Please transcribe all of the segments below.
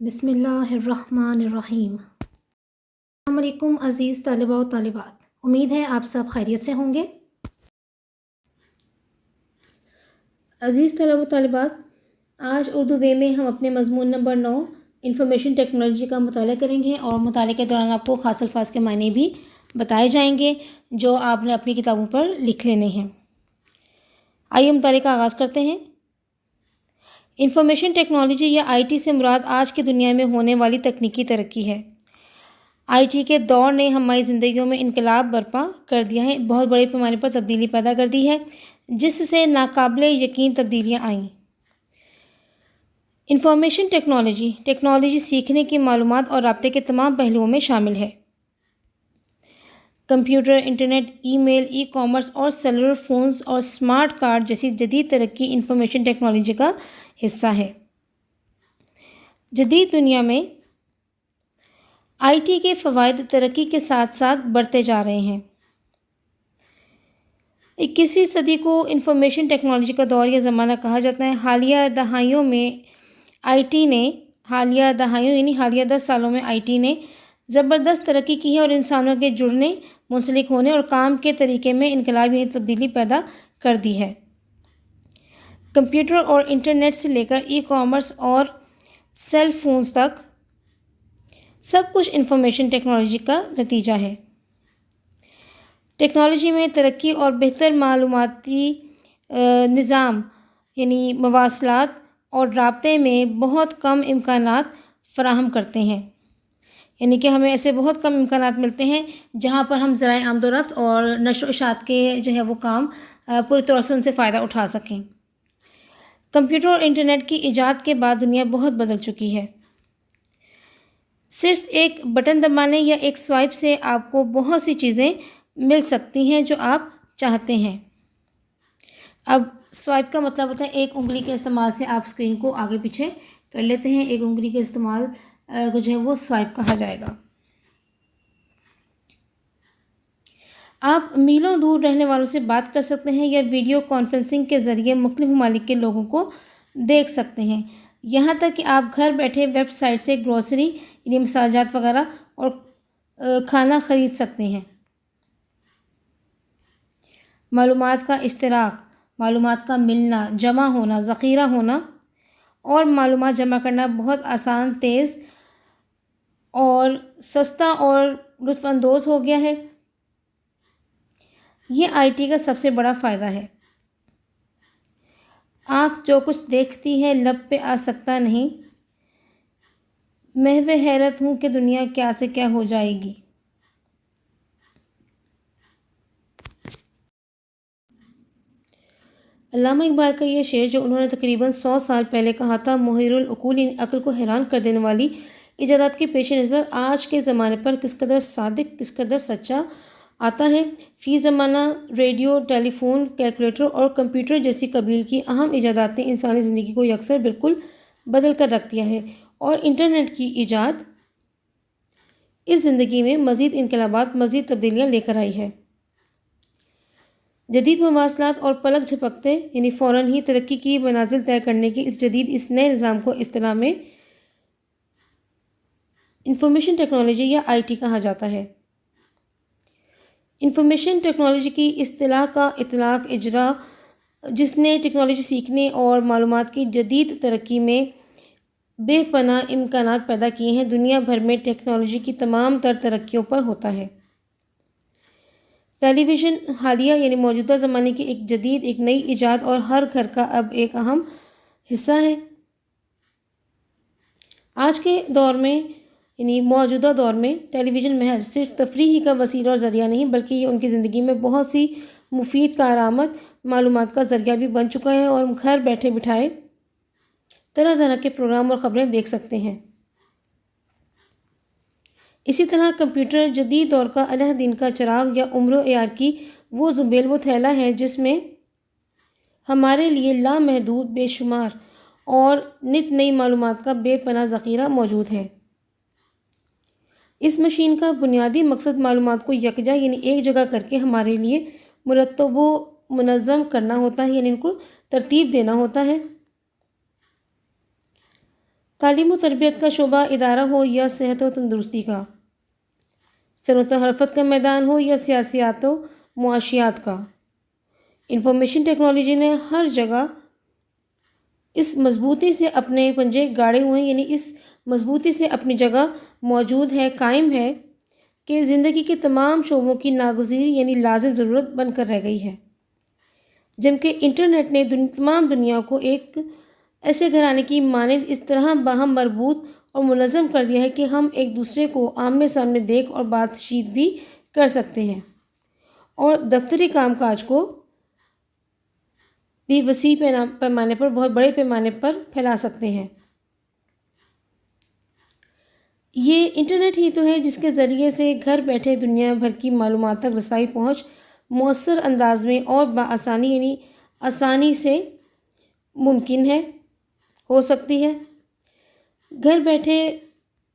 بسم اللہ الرحمن الرحیم۔ السلام علیکم عزیز طلباء و طالبات، امید ہے آپ سب خیریت سے ہوں گے۔ عزیز طلباء و طالبات، آج اردو وے میں ہم اپنے مضمون نمبر 9 انفارمیشن ٹیکنالوجی کا مطالعہ کریں گے، اور مطالعے کے دوران آپ کو خاص الفاظ کے معنی بھی بتائے جائیں گے جو آپ نے اپنی کتابوں پر لکھ لینے ہیں۔ آئیے مطالعے کا آغاز کرتے ہیں۔ انفارمیشن ٹیکنالوجی یا آئی ٹی سے مراد آج کی دنیا میں ہونے والی تکنیکی ترقی ہے۔ آئی ٹی کے دور نے ہماری زندگیوں میں انقلاب برپا کر دیا ہے، بہت بڑے پیمانے پر تبدیلی پیدا کر دی ہے، جس سے ناقابل یقین تبدیلیاں آئیں۔ انفارمیشن ٹیکنالوجی سیکھنے کی، معلومات اور رابطے کے تمام پہلوؤں میں شامل ہے۔ کمپیوٹر، انٹرنیٹ، ای میل، ای کامرس اور سیلولر فونز اور اسمارٹ کارڈ جیسی جدید ترقی انفارمیشن ٹیکنالوجی کا حصہ ہے۔ جدید دنیا میں آئی ٹی کے فوائد ترقی کے ساتھ ساتھ بڑھتے جا رہے ہیں۔ 21ویں صدی کو انفارمیشن ٹیکنالوجی کا دور یا زمانہ کہا جاتا ہے۔ حالیہ دہائیوں حالیہ 10 سالوں میں آئی ٹی نے زبردست ترقی کی ہے اور انسانوں کے جڑنے، منسلک ہونے اور کام کے طریقے میں انقلابی تبدیلی پیدا کر دی ہے۔ کمپیوٹر اور انٹرنیٹ سے لے کر ای کامرس اور سیل فونز تک سب کچھ انفارمیشن ٹیکنالوجی کا نتیجہ ہے۔ ٹیکنالوجی میں ترقی اور بہتر معلوماتی نظام یعنی مواصلات اور رابطے میں بہت کم امکانات فراہم کرتے ہیں، یعنی کہ ہمیں ایسے بہت کم امکانات ملتے ہیں جہاں پر ہم ذرائع آمد و رفت اور نشر و اشاعت کے وہ کام پوری طور سے ان سے فائدہ اٹھا سکیں۔ کمپیوٹر اور انٹرنیٹ کی ایجاد کے بعد دنیا بہت بدل چکی ہے۔ صرف ایک بٹن دبانے یا ایک سوائپ سے آپ کو بہت سی چیزیں مل سکتی ہیں جو آپ چاہتے ہیں۔ اب سوائپ کا مطلب ہوتا ہے ایک انگلی کے استعمال سے آپ اسکرین کو آگے پیچھے کر لیتے ہیں، ایک انگلی کے استعمال کو وہ سوائپ کہا جائے گا۔ آپ میلوں دور رہنے والوں سے بات کر سکتے ہیں یا ویڈیو کانفرنسنگ کے ذریعے مختلف ممالک کے لوگوں کو دیکھ سکتے ہیں، یہاں تک کہ آپ گھر بیٹھے ویب سائٹ سے گروسری یعنی مسالہ جات وغیرہ اور کھانا خرید سکتے ہیں۔ معلومات کا اشتراک، معلومات کا ملنا، جمع ہونا، ذخیرہ ہونا اور معلومات جمع کرنا بہت آسان، تیز اور سستا اور لطف اندوز ہو گیا ہے۔ یہ آئی ٹی کا سب سے بڑا فائدہ ہے۔ آنکھ جو کچھ دیکھتی ہے لب پہ آ سکتا نہیں، محو حیرت ہوں کہ دنیا کیا سے کیا ہو جائے گی۔ علامہ اقبال کا یہ شعر جو انہوں نے تقریباً 100 سال پہلے کہا تھا، محیر العقول یعنی عقل کو حیران کر دینے والی ایجادات کے پیش نظر آج کے زمانے پر کس قدر صادق، کس قدر سچا آتا ہے۔ فی زمانہ ریڈیو، ٹیلی فون، کیلکولیٹر اور کمپیوٹر جیسی قبیل کی اہم ایجادات نے انسانی زندگی کو یکسر بالکل بدل کر رکھ دیا ہے، اور انٹرنیٹ کی ایجاد اس زندگی میں مزید انقلابات، مزید تبدیلیاں لے کر آئی ہے۔ جدید مواصلات اور پلک جھپکتے یعنی فوراً ہی ترقی کی منازل طے کرنے کے اس نئے نظام کو اصطلاح میں انفارمیشن ٹیکنالوجی یا آئی ٹی کہا جاتا ہے۔ انفارمیشن ٹیکنالوجی کی اصطلاح کا اطلاق اجرا جس نے ٹیکنالوجی سیکھنے اور معلومات کی جدید ترقی میں بے پناہ امکانات پیدا کیے ہیں، دنیا بھر میں ٹیکنالوجی کی تمام تر ترقیوں پر ہوتا ہے۔ ٹیلی ویژن حالیہ یعنی موجودہ زمانے کی ایک نئی ایجاد اور ہر گھر کا اب ایک اہم حصہ ہے۔ آج کے دور میں یعنی موجودہ دور میں ٹیلی ویژن محض صرف تفریح کا وسیلہ اور ذریعہ نہیں، بلکہ یہ ان کی زندگی میں بہت سی مفید کارآمد معلومات کا ذریعہ بھی بن چکا ہے، اور ہم گھر بیٹھے بٹھائے طرح طرح کے پروگرام اور خبریں دیکھ سکتے ہیں۔ اسی طرح کمپیوٹر جدید دور کا الہ دین کا چراغ یا عمر عیار کی وہ زبیل، وہ تھیلا ہے جس میں ہمارے لیے لامحدود، بے شمار اور نت نئی معلومات کا بے پناہ ذخیرہ موجود ہے۔ اس مشین کا بنیادی مقصد معلومات کو یکجا یعنی ایک جگہ کر کے ہمارے لیے مرتب و منظم کرنا ہوتا ہے، یعنی ان کو ترتیب دینا ہوتا ہے۔ تعلیم و تربیت کا شعبہ ادارہ ہو یا صحت و تندرستی کا، صنعت و حرفت کا میدان ہو یا سیاسیات و معاشیات کا، انفارمیشن ٹیکنالوجی نے ہر جگہ اس مضبوطی سے اپنے پنجے گاڑے ہوئے ہیں، یعنی اس مضبوطی سے اپنی جگہ موجود ہے، قائم ہے کہ زندگی کے تمام شعبوں کی ناگزیر یعنی لازم ضرورت بن کر رہ گئی ہے۔ جبکہ انٹرنیٹ نے تمام دنیا کو ایک ایسے گھرانے کی مانند اس طرح باہم مربوط اور منظم کر دیا ہے کہ ہم ایک دوسرے کو آمنے سامنے دیکھ اور بات چیت بھی کر سکتے ہیں اور دفتری کام کاج کو بھی وسیع پیمانے پر، بہت بڑے پیمانے پر پھیلا سکتے ہیں۔ یہ انٹرنیٹ ہی تو ہے جس کے ذریعے سے گھر بیٹھے دنیا بھر کی معلومات تک رسائی پہنچ مؤثر انداز میں اور بآسانی یعنی آسانی سے ممکن ہے، ہو سکتی ہے۔ گھر بیٹھے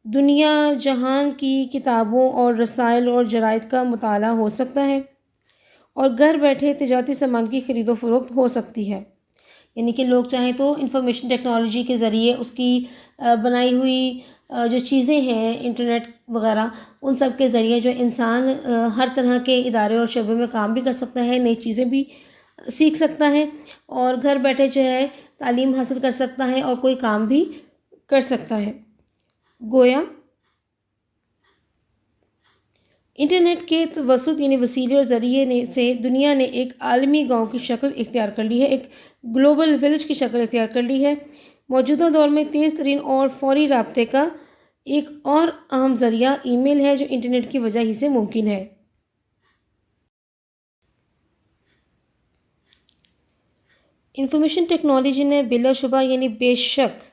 دنیا جہان کی کتابوں اور رسائل اور جرائد کا مطالعہ ہو سکتا ہے اور گھر بیٹھے تجارتی سامان کی خرید و فروخت ہو سکتی ہے، یعنی کہ لوگ چاہیں تو انفارمیشن ٹیکنالوجی کے ذریعے اس کی بنائی ہوئی جو چیزیں ہیں انٹرنیٹ وغیرہ، ان سب کے ذریعے جو انسان ہر طرح کے ادارے اور شعبے میں کام بھی کر سکتا ہے، نئی چیزیں بھی سیکھ سکتا ہے اور گھر بیٹھے جو ہے تعلیم حاصل کر سکتا ہے اور کوئی کام بھی کر سکتا ہے۔ گویا انٹرنیٹ کے توسط یعنی وسیلے اور ذریعے سے دنیا نے ایک عالمی گاؤں کی شکل اختیار کر لی ہے، ایک گلوبل ولیج کی شکل اختیار کر لی ہے۔ موجودہ دور میں تیز ترین اور فوری رابطے کا ایک اور اہم ذریعہ ای میل ہے جو انٹرنیٹ کی وجہ ہی سے ممکن ہے۔ انفارمیشن ٹیکنالوجی نے بلا شبہ یعنی بے شک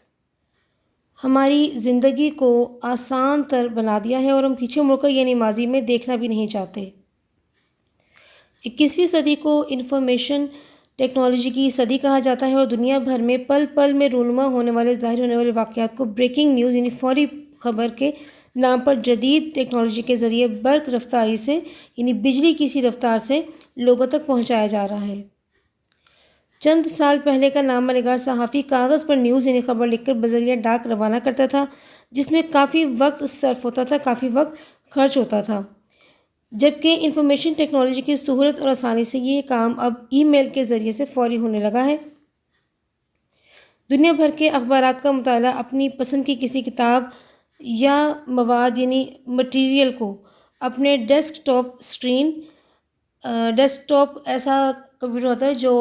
ہماری زندگی کو آسان تر بنا دیا ہے اور ہم پیچھے مڑ کر یعنی ماضی میں دیکھنا بھی نہیں چاہتے۔ 21ویں صدی کو انفارمیشن ٹیکنالوجی کی صدی کہا جاتا ہے اور دنیا بھر میں پل پل میں رونما ہونے والے، ظاہر ہونے والے واقعات کو بریکنگ نیوز یعنی فوری خبر کے نام پر جدید ٹیکنالوجی کے ذریعے برق رفتاری سے یعنی بجلی کی سی رفتار سے لوگوں تک پہنچایا جا رہا ہے۔ چند سال پہلے کا نامہ نگار صحافی کاغذ پر نیوز یعنی خبر لکھ کر بذریعہ ڈاک روانہ کرتا تھا، جس میں کافی وقت صرف ہوتا تھا، کافی وقت خرچ ہوتا تھا، جبکہ انفارمیشن ٹیکنالوجی کی سہولت اور آسانی سے یہ کام اب ای میل کے ذریعے سے فوری ہونے لگا ہے۔ دنیا بھر کے اخبارات کا مطالعہ، اپنی پسند کی کسی کتاب یا مواد یعنی مٹیریل کو اپنے ڈیسک ٹاپ ایسا کمپیوٹر ہوتا ہے جو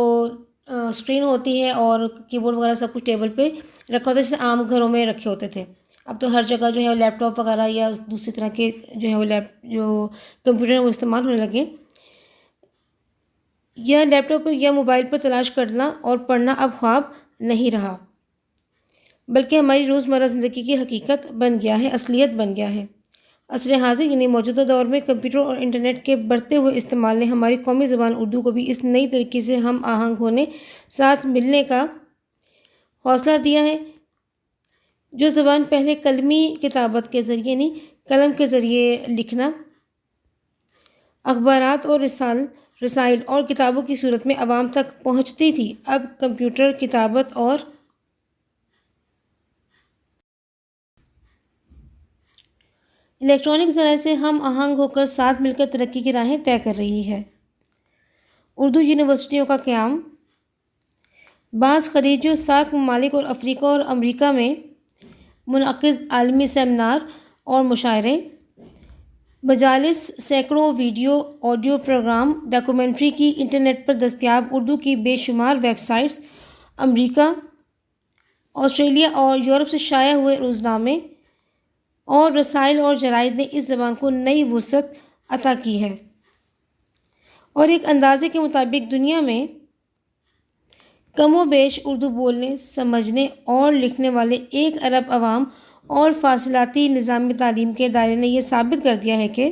اسکرین ہوتی ہے اور کی بورڈ وغیرہ سب کچھ ٹیبل پہ رکھا ہوتا ہے، جیسے عام گھروں میں رکھے ہوتے تھے۔ اب تو ہر جگہ جو ہے لیپ ٹاپ وغیرہ یا دوسری طرح کے جو ہے وہ جو کمپیوٹر ہیں وہ استعمال ہونے لگے۔ یا لیپ ٹاپ یا موبائل پر تلاش کرنا اور پڑھنا اب خواب نہیں رہا، بلکہ ہماری روزمرہ زندگی کی حقیقت بن گیا ہے، اصلیت بن گیا ہے۔ عصر حاضر یعنی موجودہ دور میں کمپیوٹر اور انٹرنیٹ کے بڑھتے ہوئے استعمال نے ہماری قومی زبان اردو کو بھی اس نئی طریقے سے ہم آہنگ ہونے، ساتھ ملنے کا حوصلہ دیا ہے۔ جو زبان پہلے قلمی کتابت کے ذریعے یعنی قلم کے ذریعے لکھنا، اخبارات اور رسائل اور کتابوں کی صورت میں عوام تک پہنچتی تھی، اب کمپیوٹر، کتابت اور الیکٹرانک ذرائع سے ہم آہنگ ہو کر ساتھ مل کر ترقی کی راہیں طے کر رہی ہے۔ اردو یونیورسٹیوں کا قیام، بعض خلیجی و سارک ممالک اور افریقہ اور امریکہ میں منعقد عالمی سیمینار اور مشاعرے، مجالس، سینکڑوں ویڈیو آڈیو پروگرام، ڈاکومنٹری کی انٹرنیٹ پر دستیاب اردو کی بے شمار ویب سائٹس، امریکہ، آسٹریلیا اور یورپ سے شائع ہوئے روزنامے اور رسائل اور جرائد نے اس زبان کو نئی وسعت عطا کی ہے اور ایک اندازے کے مطابق دنیا میں کم و بیش اردو بولنے، سمجھنے اور لکھنے والے 1 ارب عوام اور فاصلاتی نظام تعلیم کے دائرے نے یہ ثابت کر دیا ہے کہ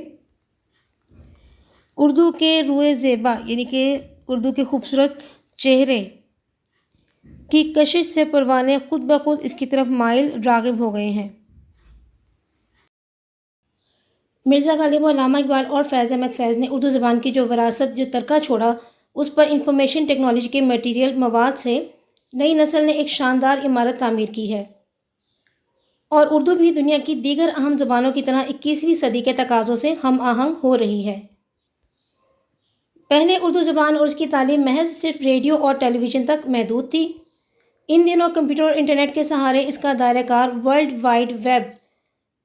اردو کے روئے زیبا یعنی کہ اردو کے خوبصورت چہرے کی کشش سے پروانے خود بخود اس کی طرف مائل راغب ہو گئے ہیں۔ مرزا غالب، علامہ اقبال اور فیض احمد فیض نے اردو زبان کی جو وراثت، جو ترکہ چھوڑا، اس پر انفارمیشن ٹیکنالوجی کے مٹیریل مواد سے نئی نسل نے ایک شاندار عمارت تعمیر کی ہے۔ اور اردو بھی دنیا کی دیگر اہم زبانوں کی طرح 21ویں صدی کے تقاضوں سے ہم آہنگ ہو رہی ہے۔ پہلے اردو زبان اور اس کی تعلیم محض صرف ریڈیو اور ٹیلی ویژن تک محدود تھی۔ ان دنوں کمپیوٹر اور انٹرنیٹ کے سہارے اس کا دائرہ کار ورلڈ وائڈ ویب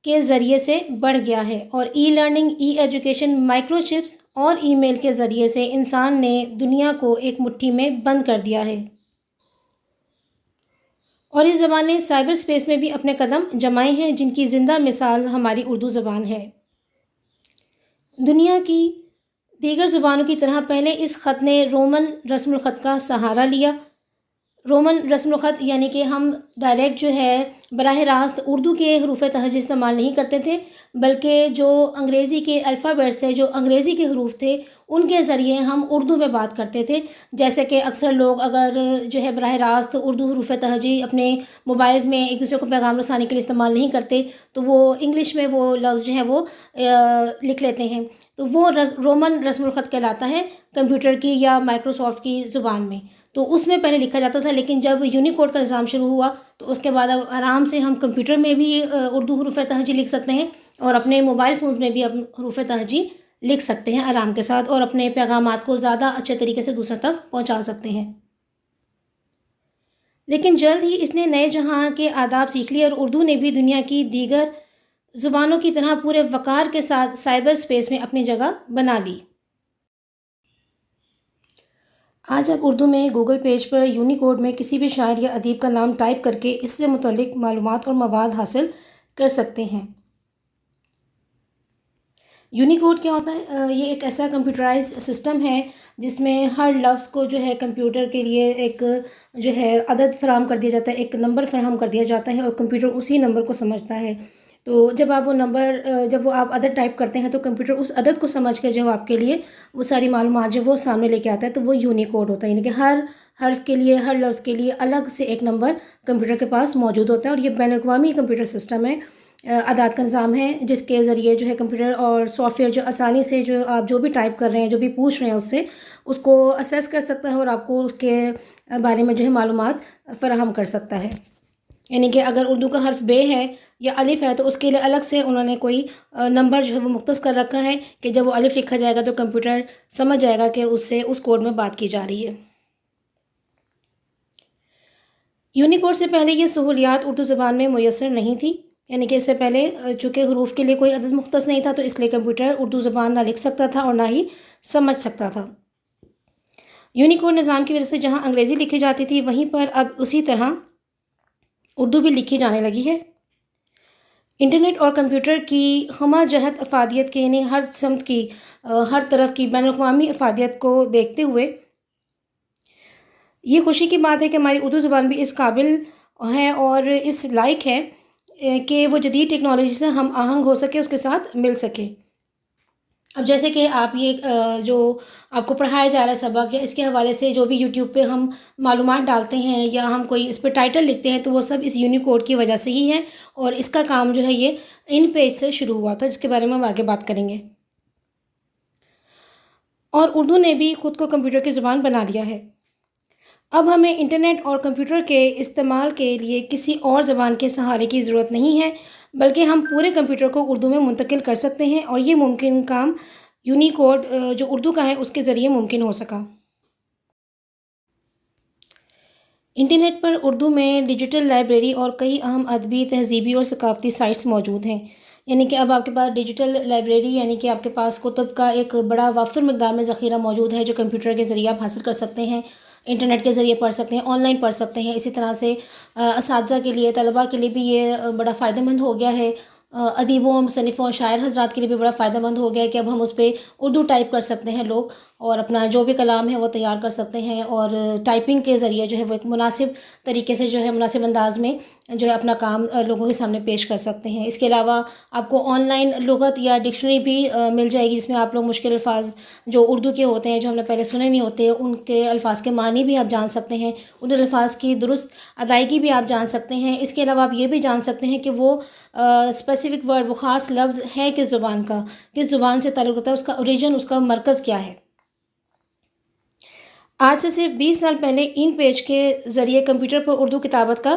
کے ذریعے سے بڑھ گیا ہے، اور ای لرننگ، ای ایجوکیشن، مائکرو چپس اور ای میل کے ذریعے سے انسان نے دنیا کو ایک مٹھی میں بند کر دیا ہے۔ اور اس زبان نے سائبر اسپیس میں بھی اپنے قدم جمائے ہیں، جن کی زندہ مثال ہماری اردو زبان ہے۔ دنیا کی دیگر زبانوں کی طرح پہلے اس خط نے رومن رسم الخط کا سہارا لیا۔ رومن رسم الخط یعنی کہ ہم ڈائریکٹ جو ہے براہ راست اردو کے حروف تہجی استعمال نہیں کرتے تھے، بلکہ جو انگریزی کے الفابیٹس تھے، جو انگریزی کے حروف تھے، ان کے ذریعے ہم اردو میں بات کرتے تھے۔ جیسے کہ اکثر لوگ اگر جو ہے براہ راست اردو حروف تہجی اپنے موبائلز میں ایک دوسرے کو پیغام رسانی کے لیے استعمال نہیں کرتے، تو وہ انگلش میں وہ لفظ جو ہے وہ لکھ لیتے ہیں، تو وہ رومن رسم الخط کہلاتا ہے کمپیوٹر کی یا مائکروسافٹ کی زبان میں۔ تو اس میں پہلے لکھا جاتا تھا، لیکن جب یونیکوڈ کا نظام شروع ہوا تو اس کے بعد اب آرام سے ہم کمپیوٹر میں بھی اردو حروف تہجی لکھ سکتے ہیں، اور اپنے موبائل فونز میں بھی حروف تہجی لکھ سکتے ہیں آرام کے ساتھ، اور اپنے پیغامات کو زیادہ اچھے طریقے سے دوسروں تک پہنچا سکتے ہیں۔ لیکن جلد ہی اس نے نئے جہاں کے آداب سیکھ لیے، اور اردو نے بھی دنیا کی دیگر زبانوں کی طرح پورے وقار کے ساتھ سائبر اسپیس میں اپنی جگہ بنا لی۔ آج آپ اردو میں گوگل پیج پر یونیکوڈ میں کسی بھی شاعر یا ادیب کا نام ٹائپ کر کے اس سے متعلق معلومات اور مواد حاصل کر سکتے ہیں۔ یونیکوڈ کیا ہوتا ہے؟ یہ ایک ایسا کمپیوٹرائزڈ سسٹم ہے جس میں ہر لفظ کو جو ہے کمپیوٹر کے لیے ایک جو ہے عدد فراہم کر دیا جاتا ہے، ایک نمبر فراہم کر دیا جاتا ہے، اور کمپیوٹر اسی نمبر کو سمجھتا ہے۔ تو جب آپ عدد ٹائپ کرتے ہیں تو کمپیوٹر اس عدد کو سمجھ کے جو آپ کے لیے وہ ساری معلومات جو وہ سامنے لے کے آتا ہے، تو وہ یونیکوڈ ہوتا ہے، یعنی کہ ہر حرف کے لیے، ہر لفظ کے لیے الگ سے ایک نمبر کمپیوٹر کے پاس موجود ہوتا ہے۔ اور یہ بین الاقوامی کمپیوٹر سسٹم ہے، اعداد کا نظام ہے، جس کے ذریعے جو ہے کمپیوٹر اور سافٹ ویئر جو آسانی سے جو آپ جو بھی ٹائپ کر رہے ہیں، جو بھی پوچھ رہے ہیں اس سے، اس کو اسیس کر سکتا ہے اور آپ کو اس کے بارے میں جو ہے معلومات فراہم کر سکتا ہے۔ یعنی کہ اگر اردو کا حرف بے ہے یا الف ہے تو اس کے لیے الگ سے انہوں نے کوئی نمبر جو ہے وہ مختص کر رکھا ہے کہ جب وہ الف لکھا جائے گا تو کمپیوٹر سمجھ جائے گا کہ اس سے اس کوڈ میں بات کی جا رہی ہے۔ یونیکوڈ سے پہلے یہ سہولیات اردو زبان میں میسر نہیں تھی، یعنی کہ اس سے پہلے چونکہ حروف کے لیے کوئی عدد مختص نہیں تھا، تو اس لیے کمپیوٹر اردو زبان نہ لکھ سکتا تھا اور نہ ہی سمجھ سکتا تھا۔ یونیکوڈ نظام کی وجہ سے جہاں انگریزی لکھی جاتی تھی، وہیں پر اب اسی طرح اردو بھی لکھی جانے لگی ہے۔ انٹرنیٹ اور کمپیوٹر کی ہمہ جہت افادیت کے، یعنی ہر سمت کی، ہر طرف کی بین الاقوامی افادیت کو دیکھتے ہوئے یہ خوشی کی بات ہے کہ ہماری اردو زبان بھی اس قابل ہے اور اس لائق ہے کہ وہ جدید ٹیکنالوجی سے ہم آہنگ ہو سکے، اس کے ساتھ مل سکے۔ اب جیسے کہ آپ یہ جو آپ کو پڑھایا جا رہا ہے سبق، یا اس کے حوالے سے جو بھی یوٹیوب پہ ہم معلومات ڈالتے ہیں یا ہم کوئی اس پہ ٹائٹل لکھتے ہیں، تو وہ سب اس یونیکوڈ کی وجہ سے ہی ہے، اور اس کا کام جو ہے یہ ان پیج سے شروع ہوا تھا، جس کے بارے میں ہم آگے بات کریں گے۔ اور اردو نے بھی خود کو کمپیوٹر کی زبان بنا لیا ہے۔ اب ہمیں انٹرنیٹ اور کمپیوٹر کے استعمال کے لیے کسی اور زبان کے سہارے کی ضرورت نہیں ہے، بلکہ ہم پورے کمپیوٹر کو اردو میں منتقل کر سکتے ہیں، اور یہ ممکن کام یونیکوڈ جو اردو کا ہے اس کے ذریعے ممکن ہو سکا۔ انٹرنیٹ پر اردو میں ڈیجیٹل لائبریری اور کئی اہم ادبی، تہذیبی اور ثقافتی سائٹس موجود ہیں۔ یعنی کہ اب آپ کے پاس ڈیجیٹل لائبریری، یعنی کہ آپ کے پاس کتب کا ایک بڑا وافر مقدار میں ذخیرہ موجود ہے، جو کمپیوٹر کے ذریعے آپ حاصل کر سکتے ہیں، انٹرنیٹ کے ذریعے پڑھ سکتے ہیں، آن لائن پڑھ سکتے ہیں۔ اسی طرح سے اساتذہ کے لیے، طلباء کے لیے بھی یہ بڑا فائدہ مند ہو گیا ہے، ادیبوں، مصنفوں، شاعر حضرات کے لیے بھی بڑا فائدہ مند ہو گیا ہے کہ اب ہم اس پہ اردو ٹائپ کر سکتے ہیں لوگ، اور اپنا جو بھی کلام ہے وہ تیار کر سکتے ہیں، اور ٹائپنگ کے ذریعے جو ہے وہ ایک مناسب طریقے سے جو ہے مناسب انداز میں جو ہے اپنا کام لوگوں کے سامنے پیش کر سکتے ہیں۔ اس کے علاوہ آپ کو آن لائن لغت یا ڈکشنری بھی مل جائے گی، جس میں آپ لوگ مشکل الفاظ جو اردو کے ہوتے ہیں، جو ہم نے پہلے سنے نہیں ہوتے، ان کے الفاظ کے معنی بھی آپ جان سکتے ہیں، ان الفاظ کی درست ادائیگی بھی آپ جان سکتے ہیں۔ اس کے علاوہ آپ یہ بھی جان سکتے ہیں کہ وہ اسپیسیفک ورڈ، وہ خاص لفظ ہے کس زبان کا، کس زبان سے تعلق رکھتا ہے، اس کا اوریجن، اس کا مرکز کیا ہے۔ آج سے صرف 20 سال پہلے ان پیج کے ذریعے کمپیوٹر پر اردو کتابت کا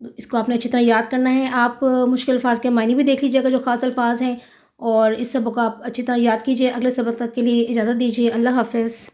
اس کو آپ نے اچھی طرح یاد کرنا ہے. آپ مشکل الفاظ کے معنی بھی دیکھ لیجیے گا جو خاص الفاظ ہیں، اور اس سبق کو آپ اچھی طرح یاد کیجیے. اگلے سبق تک کے لیے اجازت دیجیے. اللہ حافظ.